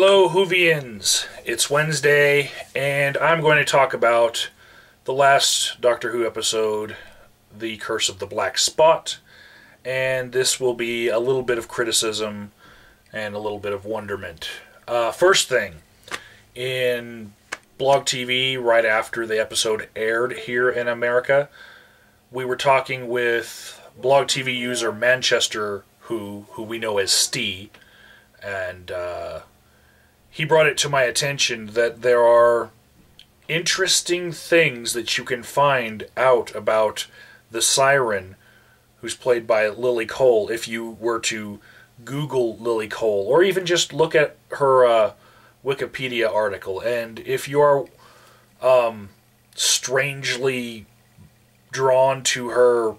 Hello, Whovians. It's Wednesday, and I'm going to talk about the last Doctor Who episode, The Curse of the Black Spot, and this will be a little bit of criticism and a little bit of wonderment. First thing, in Blog TV, right after the episode aired here in America, we were talking with Blog TV user Manchester, who we know as Stee, and he brought it to my attention that there are interesting things that you can find out about the Siren, who's played by Lily Cole, if you were to Google Lily Cole, or even just look at her Wikipedia article. And if you are strangely drawn to her,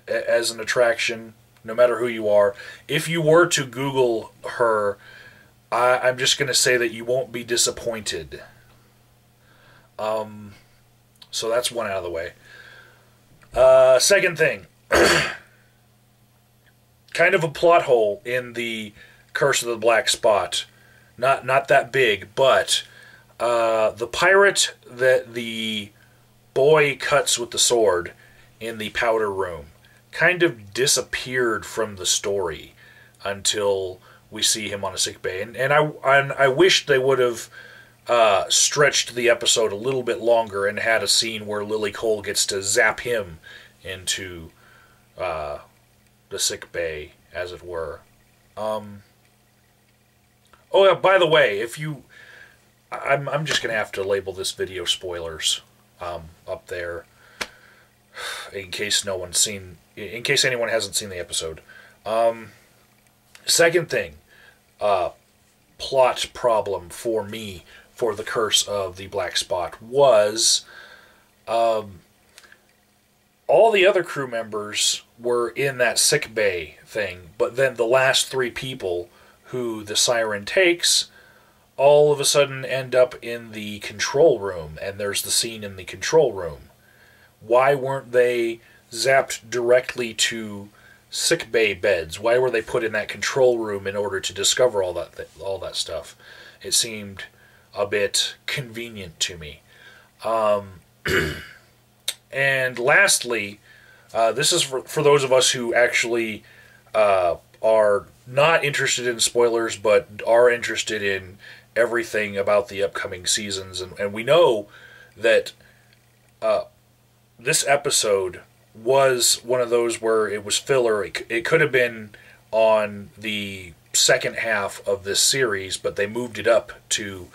as an attraction, no matter who you are, if you were to Google her, I'm just going to say that you won't be disappointed. So that's one out of the way. Second thing. Kind of a plot hole in the Curse of the Black Spot. Not that big, but the pirate that the boy cuts with the sword in the powder room kind of disappeared from the story until we see him on a sick bay, and I wish they would have stretched the episode a little bit longer and had a scene where Lily Cole gets to zap him into the sick bay, as it were. Oh yeah, by the way, I'm just gonna have to label this video spoilers up there in case anyone hasn't seen the episode. Second thing, plot problem for me for the Curse of the Black Spot was all the other crew members were in that sick bay thing, but then the last three people who the Siren takes all of a sudden end up in the control room, and there's the scene in the control room. Why weren't they zapped directly to sick bay beds? Why were they put in that control room in order to discover all that stuff? It seemed a bit convenient to me. And lastly, this is for those of us who actually are not interested in spoilers, but are interested in everything about the upcoming seasons. And we know that this episode was one of those where it was filler. It could have been on the second half of this series, but they moved it up to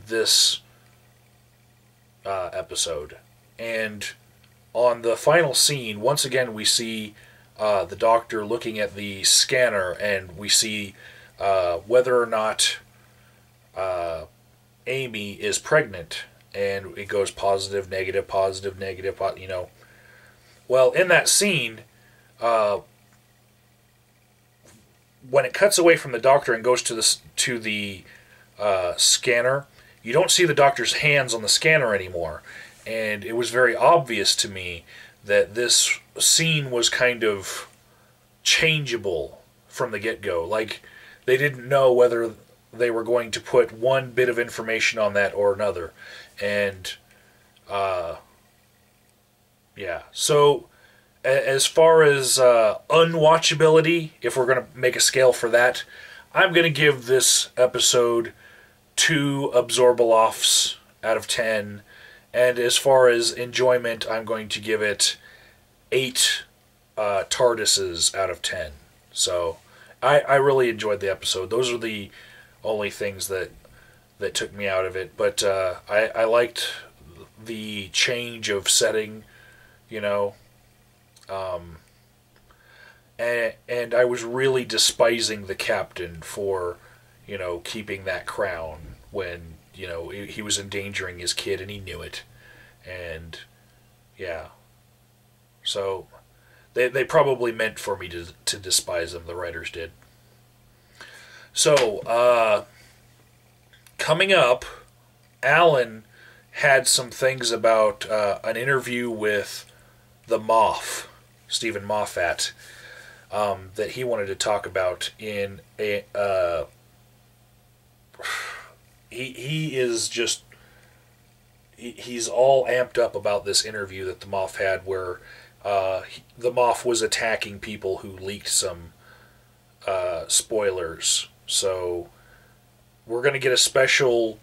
this episode. And on the final scene, once again we see the Doctor looking at the scanner, and we see whether or not Amy is pregnant, and it goes positive, negative, positive, negative, Well, in that scene, when it cuts away from the Doctor and goes to the scanner, you don't see the Doctor's hands on the scanner anymore. And it was very obvious to me that this scene was kind of changeable from the get-go. Like, they didn't know whether they were going to put one bit of information on that or another. And, yeah. So, as far as unwatchability, if we're going to make a scale for that, I'm going to give this episode 2 Absorbalofts out of 10. And as far as enjoyment, I'm going to give it 8 TARDISes out of 10. So, I really enjoyed the episode. Those are the only things that took me out of it. But I liked the change of setting, and I was really despising the captain for, keeping that crown when, he was endangering his kid and he knew it. And, yeah. So, they probably meant for me to despise him, the writers did. So, coming up, Alan had some things about an interview with the Moff, Stephen Moffat, that he wanted to talk about in he is just he's all amped up about this interview that the Moff had, where the Moff was attacking people who leaked some spoilers. So we're going to get a special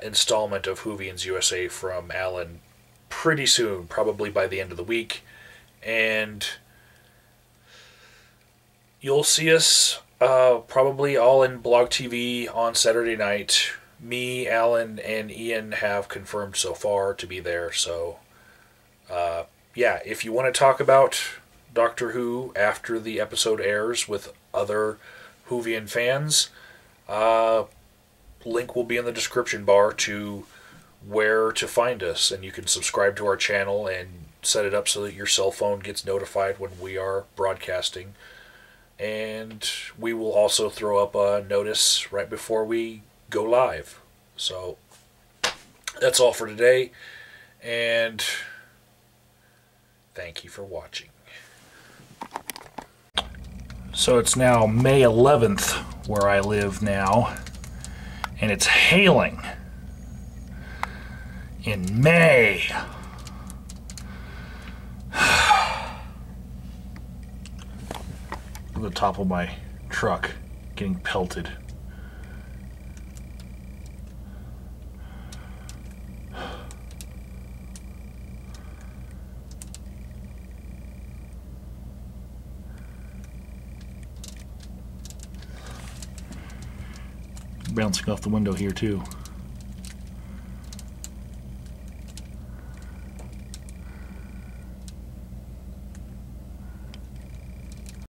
installment of Whovians USA from Alan pretty soon, probably by the end of the week. And you'll see us probably all in Blog TV on Saturday night. Me, Alan, and Ian have confirmed so far to be there. So, yeah, if you want to talk about Doctor Who after the episode airs with other Whovian fans, link will be in the description bar to where to find us. And you can subscribe to our channel and set it up so that your cell phone gets notified when we are broadcasting. And we will also throw up a notice right before we go live. So that's all for today, and thank you for watching. So it's now May 11th where I live now, and it's hailing in May. The top of my truck getting pelted. Bouncing off the window here too.